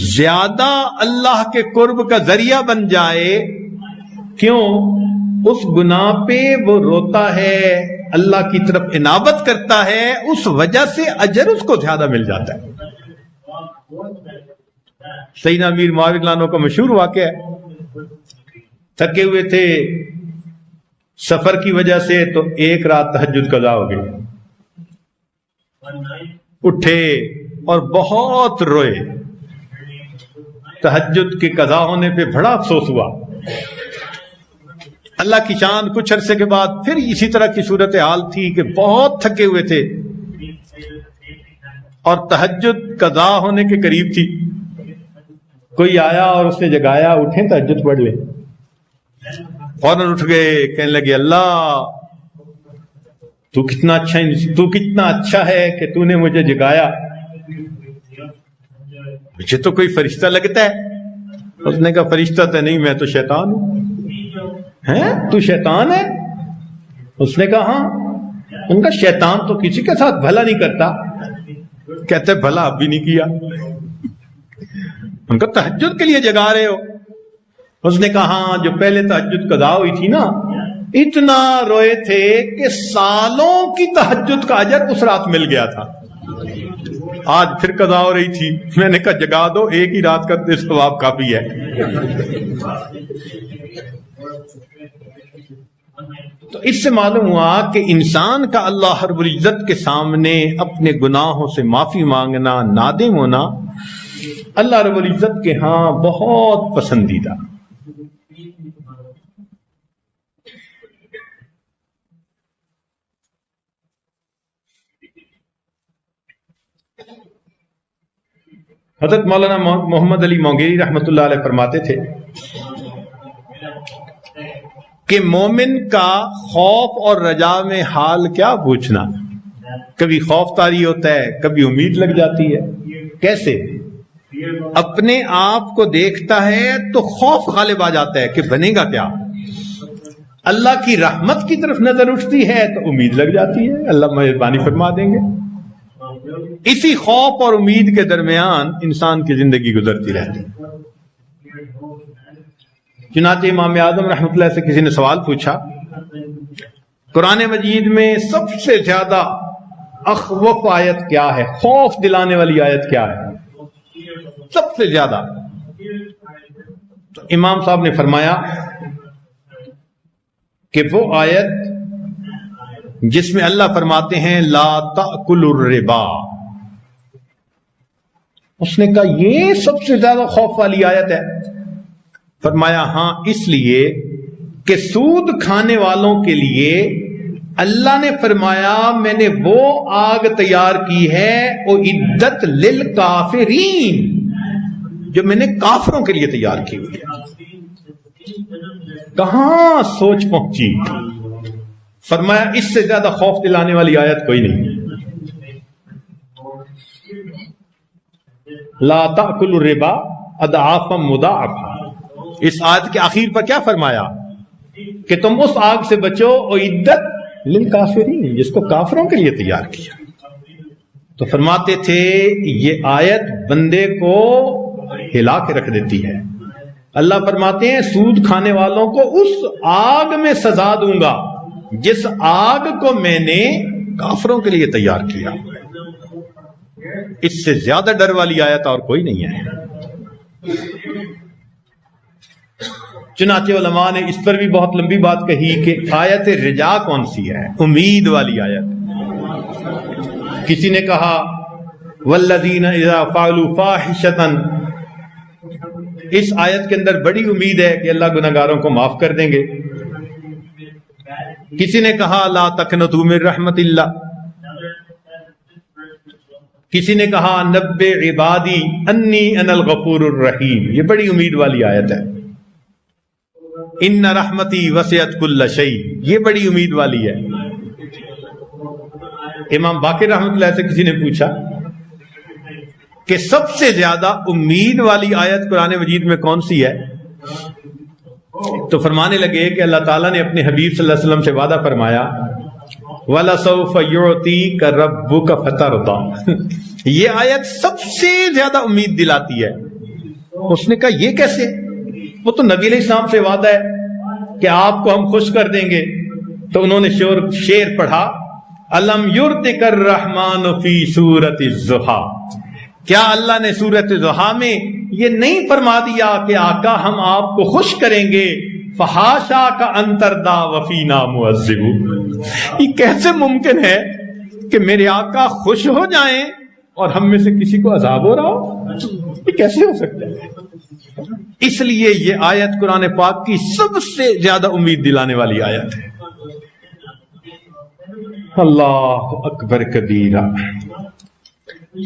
S1: زیادہ اللہ کے قرب کا ذریعہ بن جائے۔ کیوں؟ اس گناہ پہ وہ روتا ہے، اللہ کی طرف انابت کرتا ہے، اس وجہ سے اجر اس کو زیادہ مل جاتا ہے۔ سیدنا امیر معاویہ رضی اللہ عنہ کا مشہور واقعہ ہے، تھکے ہوئے تھے سفر کی وجہ سے، تو ایک رات تہجد قضا ہو گئی، اٹھے اور بہت روئے۔ تہجد کے قضا ہونے پہ بڑا افسوس ہوا۔ اللہ کی شان، کچھ عرصے کے بعد پھر اسی طرح کی صورتحال تھی کہ بہت تھکے ہوئے تھے اور تہجد قضا ہونے کے قریب تھی۔ کوئی آیا اور اس نے جگایا، اٹھیں تہجد پڑھ لیں۔ فوراً اٹھ گئے، کہنے لگے اللہ تو کتنا اچھا ہے کہ تو نے مجھے جگایا، مجھے تو کوئی فرشتہ لگتا ہے۔ اس نے کہا فرشتہ تو نہیں، میں تو شیطان ہوں۔ ہیں تو شیطان ہے؟ اس نے کہا ہاں۔ ان کا شیطان تو کسی کے ساتھ بھلا نہیں کرتا۔ کہتے بھلا اب بھی نہیں کیا، ان کو تہجد کے لیے جگا رہے ہو۔ اس نے کہا ہاں، جو پہلے تہجد قضا ہوئی تھی نا، اتنا روئے تھے کہ سالوں کی تہجد کا اجر اس رات مل گیا تھا۔ آج پھر قضا ہو رہی تھی، میں نے کہا جگا دو، ایک ہی رات کا ثواب کافی ہے۔ تو اس سے معلوم ہوا کہ انسان کا اللہ رب العزت کے سامنے اپنے گناہوں سے معافی مانگنا، نادم ہونا، اللہ رب العزت کے ہاں بہت پسندیدہ۔ حضرت مولانا محمد علی مونگیری رحمۃ اللہ علیہ فرماتے تھے کہ مومن کا خوف اور رجا میں حال کیا پوچھنا، کبھی خوف طاری ہوتا ہے، کبھی امید لگ جاتی ہے۔ کیسے؟ اپنے آپ کو دیکھتا ہے تو خوف غالب آ جاتا ہے کہ بنے گا کیا، اللہ کی رحمت کی طرف نظر اٹھتی ہے تو امید لگ جاتی ہے، اللہ مہربانی فرما دیں گے۔ اسی خوف اور امید کے درمیان انسان کی زندگی گزرتی رہتی ہے۔ چنانچہ امام اعظم رحمۃ اللہ سے کسی نے سوال پوچھا، قرآن مجید میں سب سے زیادہ اخوف آیت کیا ہے، خوف دلانے والی آیت کیا ہے سب سے زیادہ؟ تو امام صاحب نے فرمایا کہ وہ آیت جس میں اللہ فرماتے ہیں لا تأکلوا الربا، اس نے کہا یہ سب سے زیادہ خوف والی آیت ہے. فرمایا ہاں اس لیے کہ سود کھانے والوں کے لیے اللہ نے فرمایا میں نے وہ آگ تیار کی ہے اعدت للکافرین، جو میں نے کافروں کے لیے تیار کی ہوئی ہے. کہاں سوچ پہنچی. فرمایا اس سے زیادہ خوف دلانے والی آیت کوئی نہیں. لا تأکلوا الربا اضعافا مضاعفا. اس آیت کے آخر پر کیا فرمایا کہ تم اس آگ سے بچو اعدت للکافرین، جس کو کافروں کے لیے تیار کیا. تو فرماتے تھے یہ آیت بندے کو ہلا کے رکھ دیتی ہے. اللہ فرماتے ہیں سود کھانے والوں کو اس آگ میں سزا دوں گا جس آگ کو میں نے کافروں کے لیے تیار کیا. اس سے زیادہ ڈر والی آیت اور کوئی نہیں ہے. چنانچہ علماء نے اس پر بھی بہت لمبی بات کہی کہ آیت رجا کون سی ہے، امید والی آیت. کسی نے کہا والذین اذا فعلوا فاحشۃ، اس آیت کے اندر بڑی امید ہے کہ اللہ گناہگاروں کو معاف کر دیں گے. کسی نے کہا لا تقنطوا من رحمت اللہ. کسی نے کہا نبئ عبادی انی انا الغفور الرحیم. یہ بڑی امید والی آیت ہے. ان رحمتی وسعت کل شیء، یہ بڑی امید والی ہے. امام باقر رحمۃ اللہ سے کسی نے پوچھا کہ سب سے زیادہ امید والی آیت قرآن مجید میں کون سی ہے؟ تو فرمانے لگے کہ اللہ تعالیٰ نے اپنے حبیب صلی اللہ علیہ وسلم سے وعدہ فرمایا وَلَسَوْفَ يُعْطِيكَ رَبُّكَ فَتَرْضَىٰ. یہ آیت سب سے زیادہ امید دلاتی ہے. اس نے کہا یہ کیسے؟ وہ تو نبی علیہ السلام سے وعدہ ہے کہ آپ کو ہم خوش کر دیں گے. تو انہوں نے شعر پڑھا الم یرتک الرحمن فی سورۃ الضحیٰ. کیا اللہ نے سورۃ ضحیٰ میں یہ نہیں فرما دیا کہ آقا ہم آپ کو خوش کریں گے فحاشا کا انتردا وفینا معذب. یہ کیسے ممکن ہے کہ میرے آقا خوش ہو جائیں اور ہم میں سے کسی کو عذاب ہو رہا ہو؟ یہ کیسے ہو سکتا ہے؟ اس لیے یہ آیت قرآن پاک کی سب سے زیادہ امید دلانے والی آیت ہے. اللہ اکبر کبیرہ.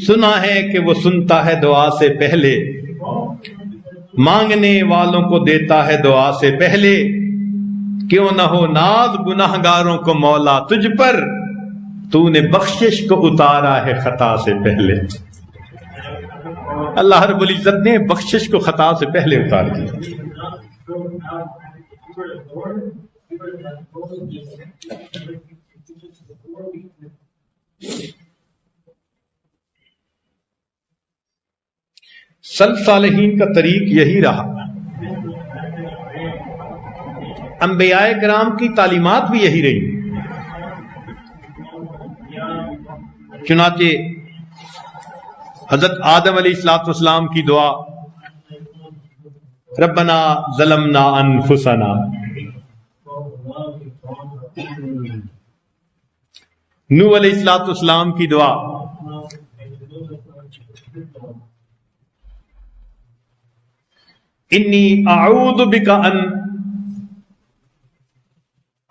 S1: سنا ہے کہ وہ سنتا ہے دعا سے پہلے، مانگنے والوں کو دیتا ہے دعا سے پہلے. کیوں نہ ہو ناز گناہگاروں کو مولا تجھ پر، تو نے بخشش کو اتارا ہے خطا سے پہلے. اللہ رب العزت نے بخشش کو خطا سے پہلے اتار دیا. سلف صالحین کا طریق یہی رہا. انبیاء کرام کی تعلیمات بھی یہی رہی. چنانچہ حضرت آدم علیہ السلام کی دعا ربنا ظلمنا انفسنا، نوح علیہ السلام کی دعا انی اعوذ بک ان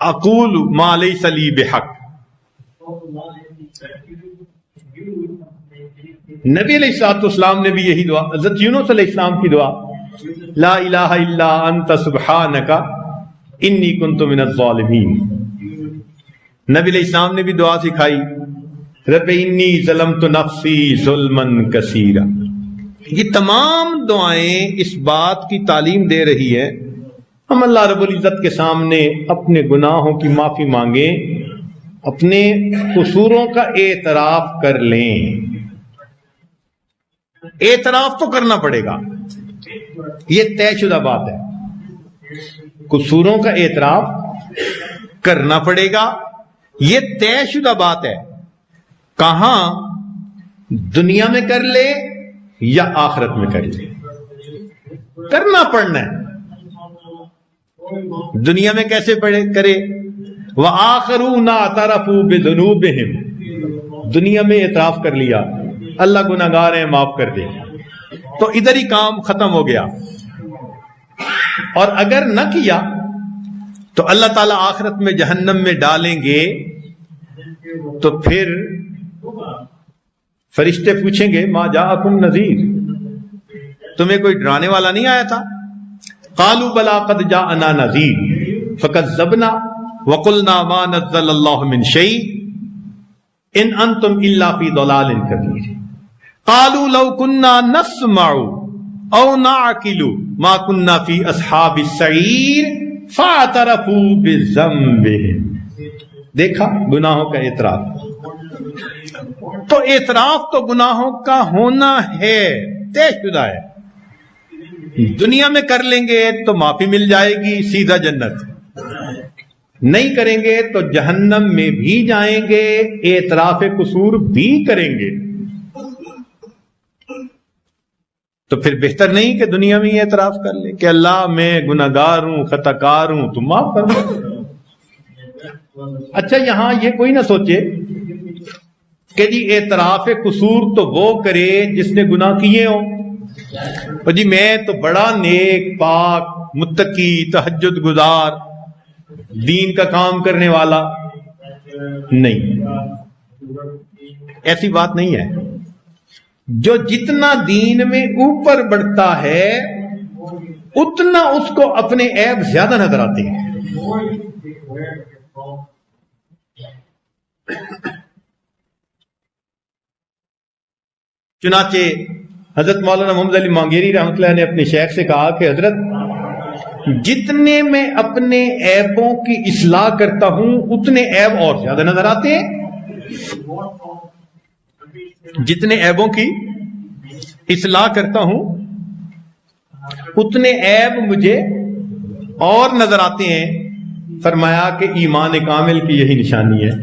S1: اقول ما لیس لی بحق. نبی علیہ السلام نے بھی یہی دعا. حضرت یونس علیہ السلام کی دعا لا الہ الا انت سبحانک انی کنت من الظالمین. نبی علیہ السلام نے بھی دعا سکھائی رب انی ظلمت نفسی ظلما کثیرا. یہ تمام دعائیں اس بات کی تعلیم دے رہی ہے ہم اللہ رب العزت کے سامنے اپنے گناہوں کی معافی مانگیں، اپنے قصوروں کا اعتراف کر لیں. اعتراف تو کرنا پڑے گا، یہ طے شدہ بات ہے. قصوروں کا اعتراف کرنا پڑے گا، یہ طے شدہ بات ہے. کہاں؟ دنیا میں کر لے یا آخرت میں کر لے، کرنا پڑنا ہے. دنیا میں کیسے کرے؟ وَآخَرُونَ اعْتَرَفُوا بِذُنُوبِهِمْ، دنیا میں اعتراف کر لیا اللہ گناہگار ہیں معاف کر دے، تو ادھر ہی کام ختم ہو گیا۔ اور اگر نہ کیا تو اللہ تعالیٰ آخرت میں جہنم میں ڈالیں گے، تو پھر فرشتے پوچھیں گے ما جاءکم نذیر، تمہیں کوئی ڈرانے والا نہیں آیا تھا؟ قالوا بلا قد جاءنا نذیر فکذبنا وقلنا ما نزل اللہ من شیء ان انتم الا فی ضلال کبیر قالوا لو كنا نسمع او نعقل ما كنا فی اصحاب السعیر فاعترفوا بذنبهم۔ دیکھا گناہوں کا اعتراف، تو اعتراف تو گناہوں کا ہونا ہے، طے شدہ ہے۔ دنیا میں کر لیں گے تو معافی مل جائے گی، سیدھا جنت، نہیں کریں گے تو جہنم میں بھی جائیں گے، اعتراف قصور بھی کریں گے۔ تو پھر بہتر نہیں کہ دنیا میں یہ اعتراف کر لیں کہ اللہ میں گناہگار ہوں، خطا کار ہوں، تم معاف کر دو۔ اچھا یہاں یہ کوئی نہ سوچے کہ جی اعتراف قصور تو وہ کرے جس نے گناہ کیے ہوں، اور جی میں تو بڑا نیک پاک متقی تہجد گزار دین کا کام کرنے والا، نہیں، ایسی بات نہیں ہے۔ جو جتنا دین میں اوپر بڑھتا ہے اتنا اس کو اپنے عیب زیادہ نظر آتے ہیں۔ چنانچہ حضرت مولانا محمد علی مانگیری رحمۃ اللہ نے اپنے شیخ سے کہا کہ حضرت جتنے میں اپنے عیبوں کی اصلاح کرتا ہوں اتنے عیب اور زیادہ نظر آتے ہیں، جتنے عیبوں کی اصلاح کرتا ہوں اتنے عیب مجھے اور نظر آتے ہیں۔ فرمایا کہ ایمان کامل کی یہی نشانی ہے،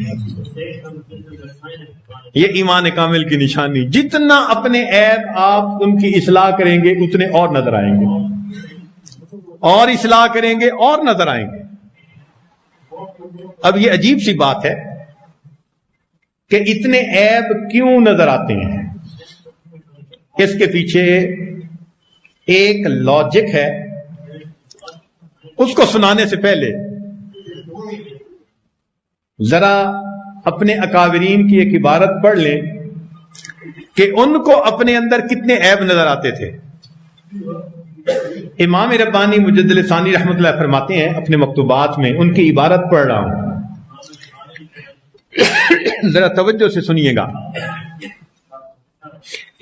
S1: یہ ایمان کامل کی نشانی، جتنا اپنے عیب آپ ان کی اصلاح کریں گے اتنے اور نظر آئیں گے، اور اصلاح کریں گے اور نظر آئیں گے۔ اب یہ عجیب سی بات ہے کہ اتنے عیب کیوں نظر آتے ہیں؟ اس کے پیچھے ایک لاجک ہے، اس کو سنانے سے پہلے ذرا اپنے اکابرین کی ایک عبارت پڑھ لیں کہ ان کو اپنے اندر کتنے عیب نظر آتے تھے۔ امام ربانی مجدد ثانی رحمۃ اللہ فرماتے ہیں اپنے مکتوبات میں، ان کی عبارت پڑھ رہا ہوں، ذرا توجہ سے سنیے گا۔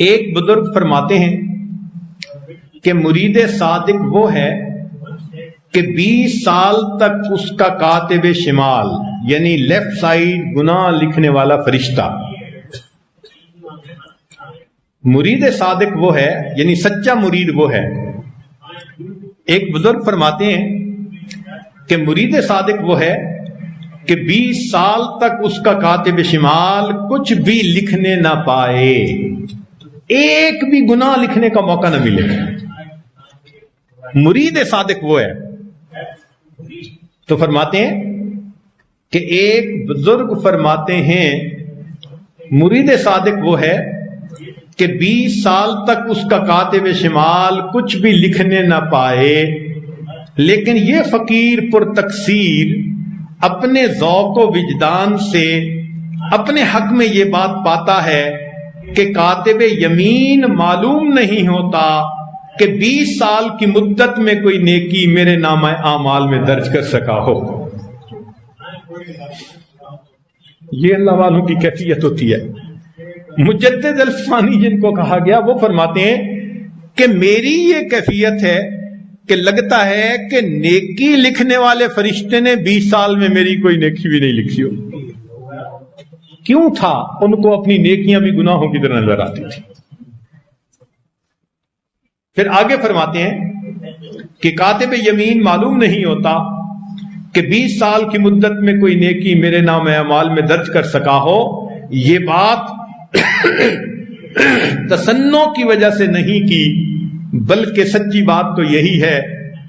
S1: ایک بزرگ فرماتے ہیں کہ مرید صادق وہ ہے کہ 20 سال تک اس کا کاتب شمال یعنی لیفٹ سائڈ گناہ لکھنے والا فرشتہ، مرید صادق وہ ہے یعنی سچا مرید وہ ہے۔ ایک بزرگ فرماتے ہیں کہ مرید صادق وہ ہے کہ 20 سال تک اس کا کاتب شمال کچھ بھی لکھنے نہ پائے، ایک بھی گناہ لکھنے کا موقع نہ ملے، مرید صادق وہ ہے۔ تو فرماتے ہیں کہ ایک بزرگ فرماتے ہیں مرید صادق وہ ہے کہ 20 سال تک اس کا کاتب شمال کچھ بھی لکھنے نہ پائے، لیکن یہ فقیر پر تقصیر اپنے ذوق و وجدان سے اپنے حق میں یہ بات پاتا ہے کہ کاتب یمین معلوم نہیں ہوتا کہ 20 سال کی مدت میں کوئی نیکی میرے نامہ اعمال میں درج کر سکا ہو۔ یہ اللہ والوں کی کیفیت ہوتی ہے۔ مجدد الفانی جن کو کہا گیا وہ فرماتے ہیں کہ میری یہ کیفیت ہے کہ لگتا ہے کہ نیکی لکھنے والے فرشتے نے 20 سال میں میری کوئی نیکی بھی نہیں لکھی ہو۔ کیوں تھا؟ ان کو اپنی نیکیاں بھی گناہوں کی طرح نظر آتی تھی۔ پھر آگے فرماتے ہیں کہ کاتب یمین معلوم نہیں ہوتا کہ 20 سال کی مدت میں کوئی نیکی میرے نام اعمال میں درج کر سکا ہو۔ یہ بات تصنع کی وجہ سے نہیں کی، بلکہ سچی بات تو یہی ہے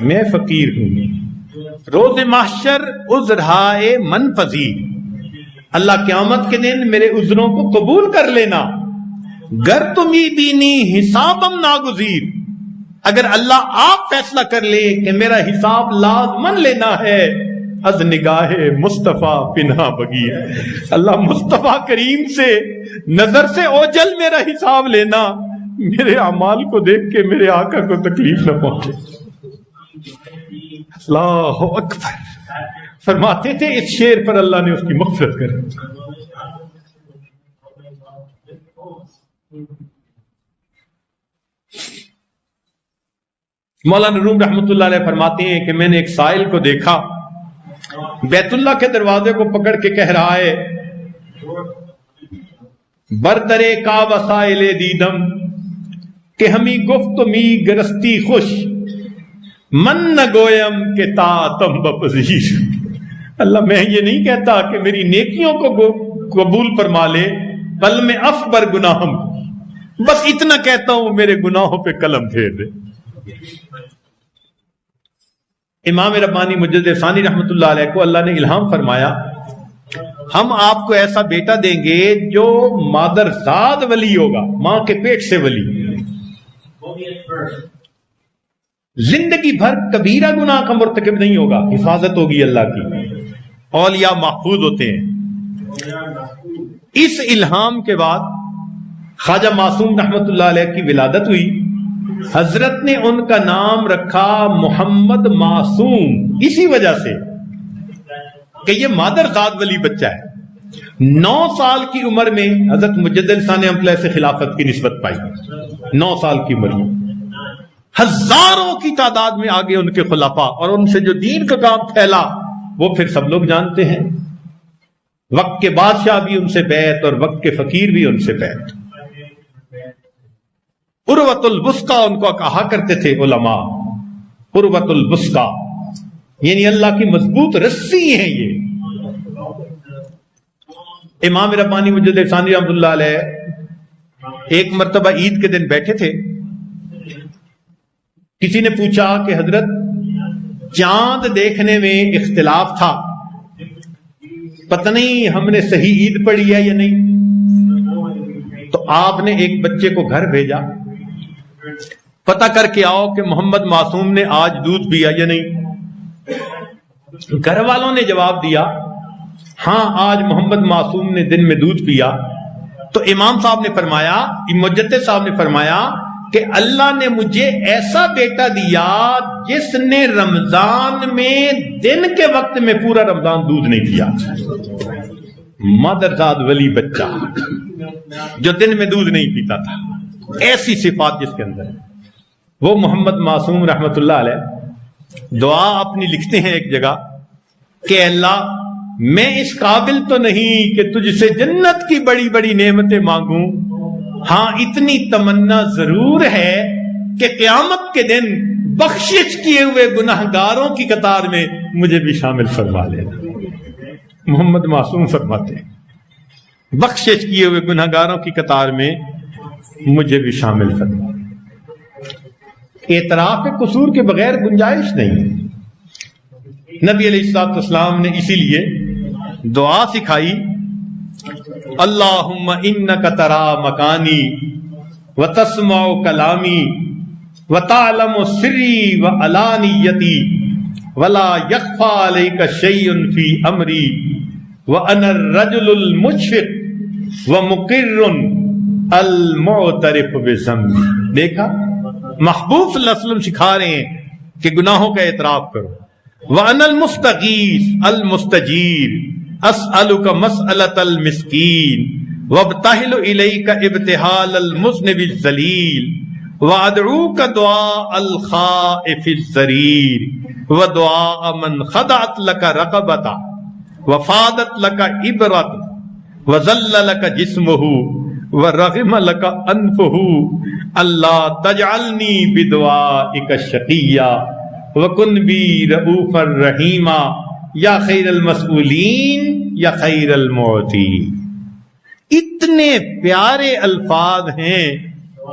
S1: میں فقیر ہوں۔ روز محشر عذرہائے من پذیر، اللہ قیامت کے دن میرے عذروں کو قبول کر لینا۔ گر تمہیں بینی حسابم ناگزیر، اگر اللہ آپ فیصلہ کر لے کہ میرا حساب لازمن لینا ہے، از نگاہ مصطفیٰ پنہا بگیر، اللہ مصطفیٰ کریم سے نظر سے اوجل میرا حساب لینا، میرے اعمال کو دیکھ کے میرے آقا کو تکلیف نہ پہنچے۔ اللہ اکبر، فرماتے تھے اس شعر پر اللہ نے اس کی مغفرت کر دی۔ مولانا روم رحمۃ اللہ علیہ فرماتے ہیں کہ میں نے ایک سائل کو دیکھا، بیت اللہ کے دروازے کو پکڑ کے کہہ رہا ہے، بردرے کا وسائل دیدم کہ ہمیں گفت می گرستی خوش، من نہ گویم کہ تا تم بپذیر۔ اللہ میں یہ نہیں کہتا کہ میری نیکیوں کو قبول فرما لے، بل میں افبر گناہم، بس اتنا کہتا ہوں میرے گناہوں پہ قلم پھیر دے۔ امام ربانی مجدد ثانی رحمۃ اللہ علیہ کو اللہ نے الہام فرمایا، ہم آپ کو ایسا بیٹا دیں گے جو مادر زاد ولی ہوگا، ماں کے پیٹ سے ولی، زندگی بھر کبیرہ گناہ کا مرتکب نہیں ہوگا، حفاظت ہوگی اللہ کی، اولیاء محفوظ ہوتے ہیں۔ اس الہام کے بعد خواجہ معصوم رحمۃ اللہ علیہ کی ولادت ہوئی، حضرت نے ان کا نام رکھا محمد معصوم، اسی وجہ سے کہ یہ مادر زاد ولی بچہ ہے۔ 9 سال کی عمر میں حضرت مجدد ثانی رحمۃ اللہ سے خلافت کی نسبت پائی، 9 سال کی عمر میں ہزاروں کی تعداد میں آگے ان کے خلفاء، اور ان سے جو دین کا کام پھیلا وہ پھر سب لوگ جانتے ہیں۔ وقت کے بادشاہ بھی ان سے بیعت اور وقت کے فقیر بھی ان سے بیعت۔ عروۃ الوثقیٰ ان کو کہا کرتے تھے علماء، عروۃ الوثقیٰ یعنی اللہ کی مضبوط رسی ہیں یہ۔ امام ربانی مجدد ثانی رحمۃ اللہ علیہ ایک مرتبہ عید کے دن بیٹھے تھے، کسی نے پوچھا کہ حضرت چاند دیکھنے میں اختلاف تھا، پتہ نہیں ہم نے صحیح عید پڑھی ہے یا نہیں، تو آپ نے ایک بچے کو گھر بھیجا، پتہ کر کے آؤ کہ محمد معصوم نے آج دودھ پیا یا نہیں۔ گھر والوں نے جواب دیا ہاں آج محمد معصوم نے دن میں دودھ پیا۔ تو امام صاحب نے فرمایا، مجدد صاحب نے فرمایا کہ اللہ نے مجھے ایسا بیٹا دیا جس نے رمضان میں دن کے وقت میں پورا رمضان دودھ نہیں پیا، مادرزاد ولی بچہ جو دن میں دودھ نہیں پیتا تھا، ایسی صفات جس کے اندر ہے۔ وہ محمد معصوم رحمت اللہ علیہ دعا اپنی لکھتے ہیں ایک جگہ کہ اللہ میں اس قابل تو نہیں کہ تجھ سے جنت کی بڑی بڑی نعمتیں مانگوں، ہاں اتنی تمنا ضرور ہے کہ قیامت کے دن بخشش کیے ہوئے گناہگاروں کی قطار میں مجھے بھی شامل فرما لینا۔ محمد معصوم فرماتے ہیں بخشش کیے ہوئے گناہگاروں کی قطار میں مجھے بھی شامل فرما۔ اعتراف قصور کے بغیر گنجائش نہیں ہے۔ نبی علیہ الصلوۃ والسلام نے اسی لیے دعا سکھائی، اللہم انک ترا مکانی وتسمع کلامی وتعلم سری وعلانیتی ولا یخفی علیک شیء فی امری وانا الرجل المشفق ومقر المعترف بذنبی۔ دیکھا محبوب صلی اللہ علیہ وسلم سکھا رہے ہیں کہ گناہوں کا اعتراف کرو۔ وَأَنَا الْمُسْتَغِيثُ الْمُسْتَجِيرُ أَسْأَلُكَ مَسْأَلَةَ الْمِسْكِينِ وَابْتَهِلُ إِلَيْكَ ابْتِهَالَ الْمُذْنِبِ الذَّلِيلِ وَأَدْعُوكَ دُعَاءَ الْخَائِفِ الضَّرِيرِ وَدُعَاءَ مَنْ خَضَعَتْ لَكَ رَقَبَتَهُ وَفَاضَتْ لَكَ إِبْرَتُهُ وَذَلَّ لَكَ جِسْمُهُ وَرَغِمَ لَكَ أَنفُهُ اللہ تجعلنی بدعائک شقیّا وکن بی رؤوفا رحیما یا خیر المسئولین یا خیر المعطین۔ اتنے پیارے الفاظ ہیں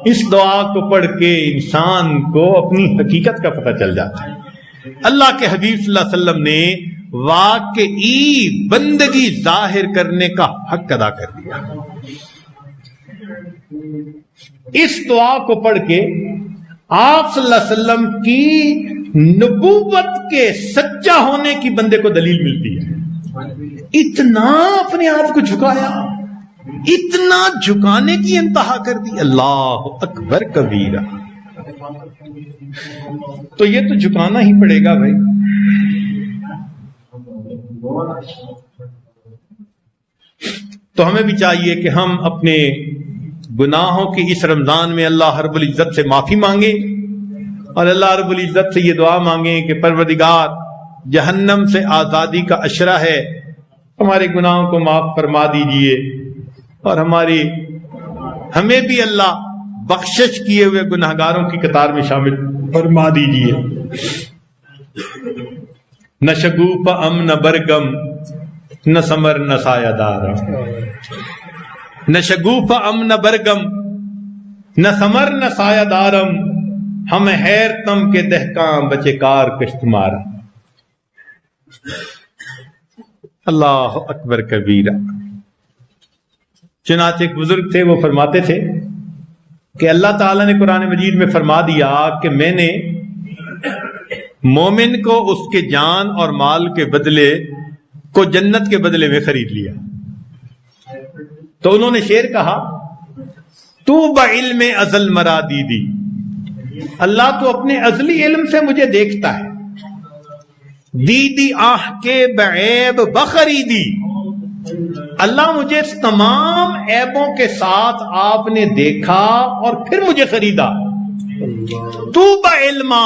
S1: اس دعا کو پڑھ کے انسان کو اپنی حقیقت کا پتہ چل جاتا ہے۔ اللہ کے حبیب صلی اللہ علیہ وسلم نے واقعی بندگی ظاہر کرنے کا حق ادا کر دیا۔ اس دعا کو پڑھ کے آپ صلی اللہ علیہ وسلم کی نبوت کے سچا ہونے کی بندے کو دلیل ملتی ہے۔ اتنا اپنے آپ کو جھکایا، اتنا جھکانے کی انتہا کر دی، اللہ اکبر کبیرہ۔ تو یہ تو جھکانا ہی پڑے گا بھائی۔ تو ہمیں بھی چاہیے کہ ہم اپنے گناہوں کی اس رمضان میں اللہ رب العزت سے معافی مانگیں، اور اللہ رب العزت سے یہ دعا مانگیں کہ پروردگار جہنم سے آزادی کا اشرہ ہے، ہمارے گناہوں کو معاف فرما دیجئے، اور ہمیں بھی اللہ بخشش کیے ہوئے گناہگاروں کی قطار میں شامل فرما دیجئے۔ نہ شگوف امن برگم نہ سمر نہ سایہ دارم، نہ شگوف امن برگم نہ سمر نہ سایہ دارم، ہم حیر تم کے دہکاں بچے کار کشتمار۔ اللہ اکبر کبیرہ۔ چنانچہ ایک بزرگ تھے، وہ فرماتے تھے کہ اللہ تعالیٰ نے قرآن مجید میں فرما دیا کہ میں نے مومن کو اس کے جان اور مال کے بدلے کو جنت کے بدلے میں خرید لیا۔ تو انہوں نے شعر کہا، تو بعلم ازل مرادیدی، اللہ تو اپنے ازلی علم سے مجھے دیکھتا ہے، دیدی آہ کے بعیب بخریدی، اللہ مجھے تمام عیبوں کے ساتھ آپ نے دیکھا اور پھر مجھے خریدا۔ تو بعلما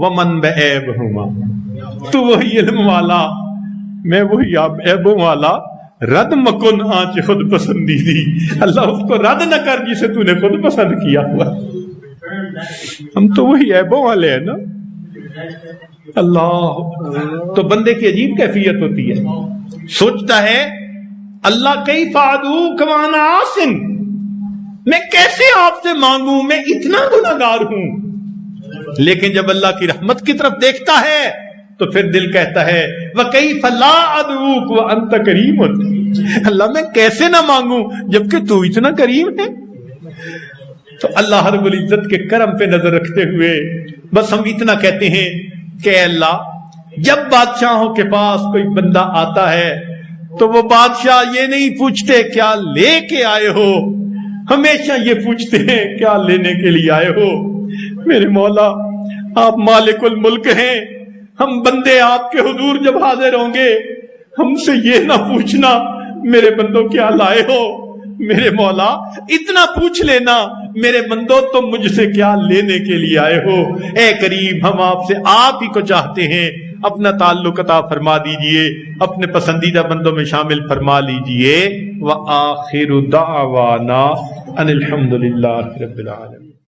S1: ومن بعیب ہما، تو وہی علم والا میں وہی عیبوں والا، رد مکن آنچ خود پسندیدی، اللہ اس کو رد نہ کر جسے تو نے خود پسند کیا ہوا۔ ہم تو وہی عیبوں والے ہیں نا۔ اللہ، تو بندے کی عجیب کیفیت ہوتی ہے، سوچتا ہے اللہ کیف ادعوک وانا عاصٍ، میں کیسے آپ سے مانگوں، میں اتنا گنہگار ہوں۔ لیکن جب اللہ کی رحمت کی طرف دیکھتا ہے تو پھر دل کہتا ہے وَكَيْفَ لَا أَدْعُوكَ وَأَنْتَ كَرِيمٌ، اللہ میں کیسے نہ مانگوں جبکہ تو اتنا کریم ہے۔ تو اللہ رب العزت کے کرم پہ نظر رکھتے ہوئے بس ہم اتنا کہتے ہیں کہ اے اللہ، جب بادشاہوں کے پاس کوئی بندہ آتا ہے تو وہ بادشاہ یہ نہیں پوچھتے کیا لے کے آئے ہو، ہمیشہ یہ پوچھتے ہیں کیا لینے کے لیے آئے ہو۔ میرے مولا، آپ مالک الملک ہیں، ہم بندے آپ کے حضور جب حاضر ہوں گے ہم سے یہ نہ پوچھنا میرے بندوں کیا لائے ہو، میرے مولا اتنا پوچھ لینا میرے بندوں تم مجھ سے کیا لینے کے لیے آئے ہو۔ اے کریم، ہم آپ سے آپ ہی کو چاہتے ہیں، اپنا تعلق عطا فرما دیجئے، اپنے پسندیدہ بندوں میں شامل فرما لیجئے۔ وآخر دعوانا ان الحمد للہ رب العالمین۔